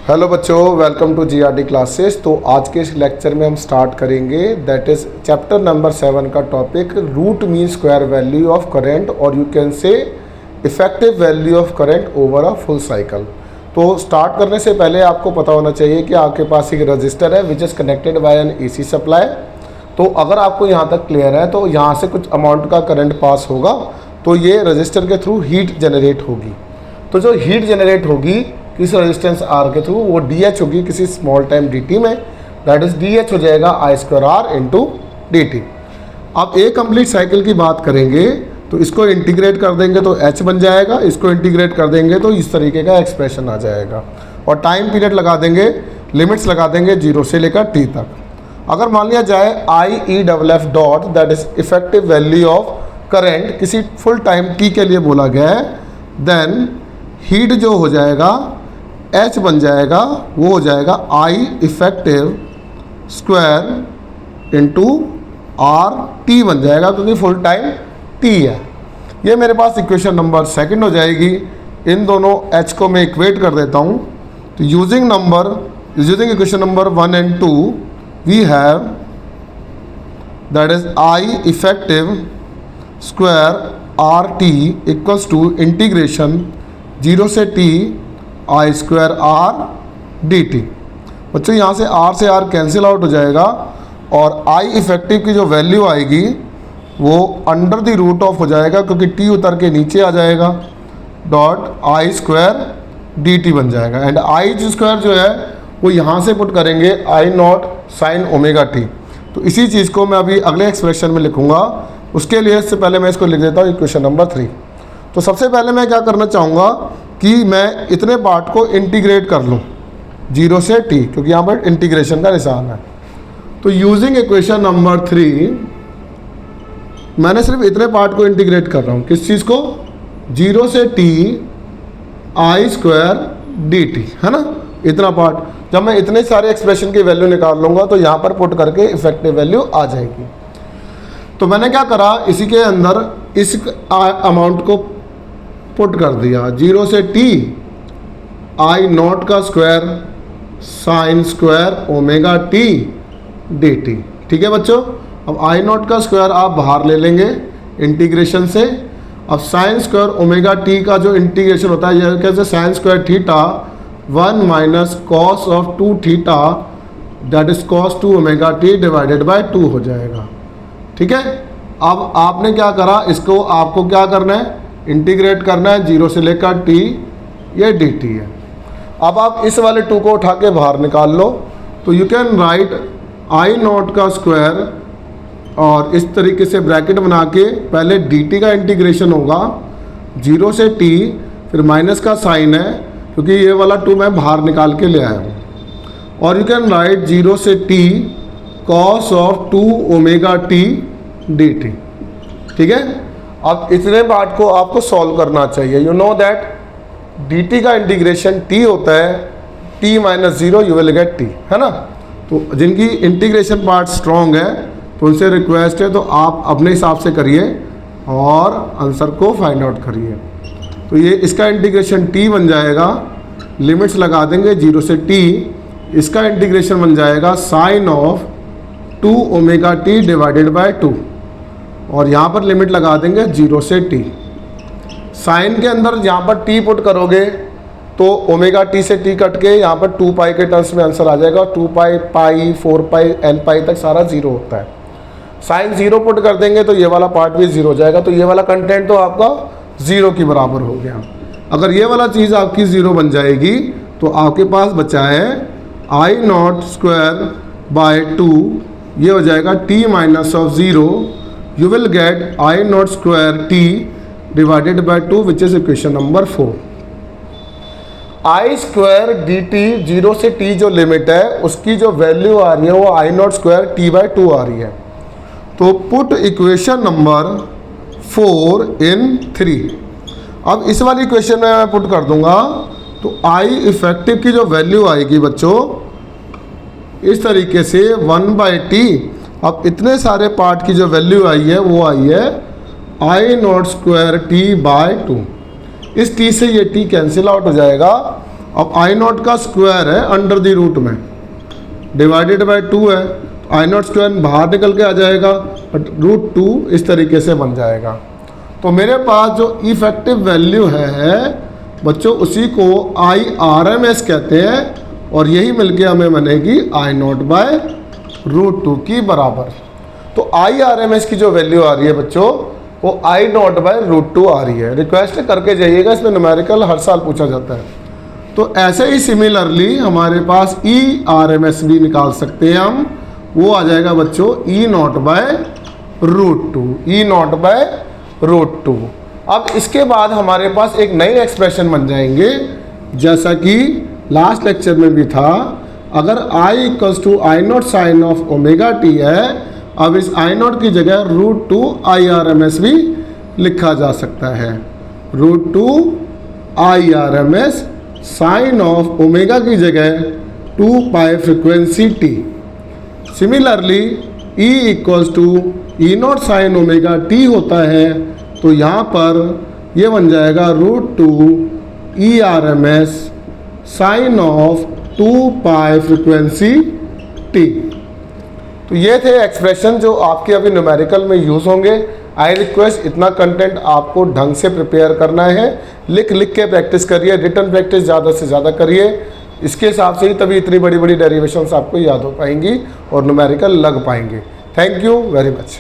Hello बच्चों, welcome to GRD classes. तो आज के इस लेक्चर में हम स्टार्ट करेंगे दैट इज़ चैप्टर नंबर 7 का topic root mean square value of current और you can say effective value of current over a full cycle. तो स्टार्ट करने से पहले आपको पता होना चाहिए कि आपके पास एक रजिस्टर है which is connected by N AC supply. तो अगर आपको यहाँ तक क्लियर है तो यहाँ से कुछ अमाउंट का करंट पास होगा तो ये रजिस्टर के थ्रू हीट जनरेट होगी। तो जो हीट जनरेट होगी किस रेजिस्टेंस आर के थ्रू, वो डी एच होगी किसी स्मॉल टाइम डी टी में, दैट इज डी एच हो जाएगा I square R into D T. अब एक कंप्लीट साइकिल की बात करेंगे तो इसको इंटीग्रेट कर देंगे तो एच बन जाएगा, इसको इंटीग्रेट कर देंगे तो इस तरीके का एक्सप्रेशन आ जाएगा। और टाइम पीरियड लगा देंगे, लिमिट्स लगा देंगे 0 से लेकर टी तक। अगर मान लिया जाए I E double F dot that is effective value of current किसी फुल टाइम टी के लिए बोला गया है, देन हीट जो हो जाएगा H बन जाएगा, वो हो जाएगा I effective square into R T बन जाएगा क्योंकि फुल टाइम T है। ये मेरे पास इक्वेशन नंबर 2 हो जाएगी। इन दोनों H को मैं इक्वेट कर देता हूँ। तो using equation number 1 and 2 we have that is I effective square R T equals to integration 0 से T I square R D T. बच्चों यहाँ से आर कैंसिल आउट हो जाएगा और आई इफेक्टिव की जो वैल्यू आएगी वो अंडर द रूट ऑफ हो जाएगा क्योंकि टी उतर के नीचे आ जाएगा, dot I square D T बन जाएगा। एंड आई स्क्वायर जो है वो यहाँ से पुट करेंगे आई नॉट साइन ओमेगा टी। तो इसी चीज़ को मैं अभी अगले एक्सप्रेशन में लिखूँगा। उसके लिए इससे पहले मैं इसको लिख देता हूँ इक्वेशन नंबर 3। तो सबसे पहले मैं क्या करना चाहूँगा कि मैं इतने पार्ट को इंटीग्रेट कर लूँ 0 से t, क्योंकि यहाँ पर इंटीग्रेशन का निशान है। तो यूजिंग इक्वेशन नंबर 3 मैंने सिर्फ इतने पार्ट को इंटीग्रेट कर रहा हूँ। किस चीज़ को? 0 से t I square D T, है ना, इतना पार्ट। जब मैं इतने सारे एक्सप्रेशन की वैल्यू निकाल लूँगा तो यहाँ पर पुट करके इफेक्टिव वैल्यू आ जाएगी। तो मैंने क्या करा, इसी के अंदर इस अमाउंट को पुट कर दिया 0 से t आई नॉट का square sine square omega T D T. ठीक है बच्चों, अब आई नॉट का स्क्वायर आप बाहर ले लेंगे इंटीग्रेशन से। अब साइन स्क्वायर ओमेगा टी का जो इंटीग्रेशन होता है यह कैसे, sine square theta 1 minus cos of 2 theta that is cos 2 omega T divided by 2 हो जाएगा। ठीक है, अब आपने क्या करा, इसको आपको क्या करना है, इंटीग्रेट करना है 0 से लेकर t, ये dt है। अब आप इस वाले 2 को उठा के बाहर निकाल लो तो you can right I not का स्क्वायर और इस तरीके से ब्रैकेट बना के पहले dt का इंटीग्रेशन होगा 0 से t, फिर माइनस का साइन है क्योंकि ये वाला 2 मैं बाहर निकाल के ले आया हूँ। और यू कैन राइट 0 से t cos of 2 omega t dt। ठीक है, अब इतने पार्ट को आपको सॉल्व करना चाहिए। यू नो दैट dt का इंटीग्रेशन t होता है t minus 0 you will get t, है ना। तो जिनकी इंटीग्रेशन पार्ट स्ट्रॉन्ग है तो उनसे रिक्वेस्ट है तो आप अपने हिसाब से करिए और आंसर को फाइंड आउट करिए। तो ये इसका इंटीग्रेशन t बन जाएगा, लिमिट्स लगा देंगे 0 से t, इसका इंटीग्रेशन बन जाएगा sine of 2 omega T divided by 2 और यहाँ पर लिमिट लगा देंगे 0 से t। साइन के अंदर यहाँ पर t पुट करोगे तो ओमेगा t से t कट के यहाँ पर 2 पाई के टर्म्स में आंसर आ जाएगा। 2 पाई, पाई, 4 पाई, n पाई तक सारा 0 होता है। साइन 0 पुट कर देंगे तो ये वाला पार्ट भी 0 हो जाएगा। तो ये वाला कंटेंट तो आपका 0 के बराबर हो गया। अगर ये वाला चीज़ आपकी 0 बन जाएगी तो आपके पास बचा है आई नॉट स्क्वायर बाय 2, ये हो जाएगा t minus of 0, you will get I naught square t divided by 2 which is equation number 4। I square dt 0 से t जो लिमिट है उसकी जो वैल्यू आ रही है वो I naught square t by 2 आ रही है। तो पुट इक्वेशन नंबर 4 in 3। अब इस वाली इक्वेशन में मैं पुट कर दूंगा तो I इफेक्टिव की जो वैल्यू आएगी बच्चों इस तरीके से 1/t। अब इतने सारे पार्ट की जो वैल्यू आई है वो आई है आई नॉट स्क्वायर टी बाय 2। इस t से ये t कैंसिल आउट हो जाएगा अब आई नॉट का स्क्वायर है अंडर द रूट में, डिवाइडेड बाय 2 है, तो आई नॉट स्क्वायर बाहर निकल के आ जाएगा, बट रूट 2 इस तरीके से बन जाएगा। तो मेरे पास जो इफेक्टिव वैल्यू है बच्चों उसी को IRMS कहते हैं, और यही मिलके हमें बनेगी आई नॉट बाय रूट 2 की बराबर। तो IRMS की जो वैल्यू आ रही है बच्चों वो आई नॉट बाय रूट 2 आ रही है। रिक्वेस्ट करके जाइएगा, इसमें न्यूमेरिकल हर साल पूछा जाता है। तो ऐसे ही सिमिलरली हमारे पास ERMS भी निकाल सकते हैं हम, वो आ जाएगा बच्चों E not by root 2, E not by root 2। अब इसके बाद हमारे पास एक नई एक्सप्रेशन बन जाएंगे, जैसा कि लास्ट लेक्चर में भी था। अगर I equals to I not sine of omega T है, अब इस आई नॉट की जगह रूट 2 IRMS भी लिखा जा सकता है। Root 2 IRMS sine of omega की जगह 2 pi frequency T. Similarly E equals to E naught sine omega T होता है, तो यहाँ पर ये बन जाएगा root 2 ERMS sine of 2 pi frequency T. तो ये थे एक्सप्रेशन जो आपके अभी न्यूमेरिकल में यूज़ होंगे। आई रिक्वेस्ट इतना कंटेंट आपको ढंग से प्रिपेयर करना है, लिख लिख के प्रैक्टिस करिए, रिटन प्रैक्टिस ज़्यादा से ज़्यादा करिए। इसके हिसाब से ही तभी इतनी बड़ी बड़ी डेरिवेशंस आपको याद हो पाएंगी और न्यूमेरिकल लग पाएंगे। Thank you very much.